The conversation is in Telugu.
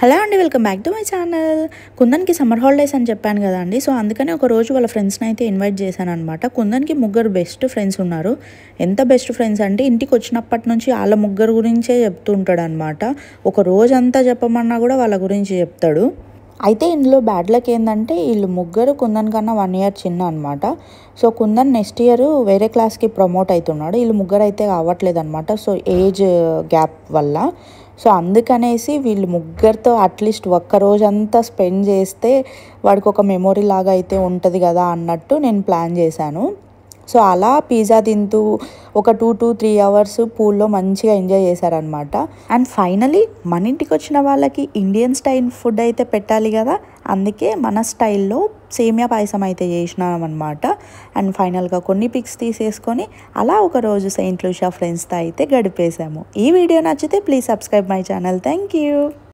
హలో అండి, welcome back to my channel. కుందన్కి సమ్మర్ హాలిడేస్ అని చెప్పాను కదండి. సో అందుకని ఒక రోజు వాళ్ళ ఫ్రెండ్స్ని అయితే ఇన్వైట్ చేశాను అనమాట. కుందన్కి ముగ్గురు బెస్ట్ ఫ్రెండ్స్ ఉన్నారు. ఎంత బెస్ట్ ఫ్రెండ్స్ అంటే ఇంటికి వచ్చినప్పటి నుంచి వాళ్ళ ముగ్గురు గురించే చెప్తూ ఉంటాడు అనమాట. ఒక రోజంతా చెప్పమన్నా కూడా వాళ్ళ గురించి చెప్తాడు. అయితే ఇందులో బ్యాడ్ లక్ ఏంటంటే వీళ్ళు ముగ్గురు కుందన్ కన్నా 1 ఇయర్ చిన్న అనమాట. సో కుందన్ నెక్స్ట్ ఇయర్ వేరే క్లాస్కి ప్రమోట్ అవుతున్నాడు. వీళ్ళు ముగ్గురు అయితే అవ్వట్లేదు అనమాట. సో ఏజ్ గ్యాప్ వల్ల. సో అందుకనేసి వీళ్ళు ముగ్గురితో అట్లీస్ట్ ఒక్క రోజంతా స్పెండ్ చేస్తే వాడికి ఒక మెమొరీ లాగా అయితే ఉంటుంది కదా అన్నట్టు నేను ప్లాన్ చేశాను. సో అలా పిజ్జా తింటూ ఒక 2 to 3 అవర్స్ పూల్లో మంచిగా ఎంజాయ్ చేశారనమాట. అండ్ ఫైనలీ మన ఇంటికి వచ్చిన వాళ్ళకి ఇండియన్ స్టైల్ ఫుడ్ అయితే పెట్టాలి కదా, అందుకే మన స్టైల్లో సేమియా పాయసం అయితే చేసినామన్నమాట. అండ్ ఫైనల్గా కొన్ని పిక్స్ తీసేసుకొని అలా ఒక రోజు సెయింట్ లూషియా ఫ్రెండ్స్తో అయితే గడిపేశాము. ఈ వీడియో నచ్చితే please subscribe my channel. Thank you.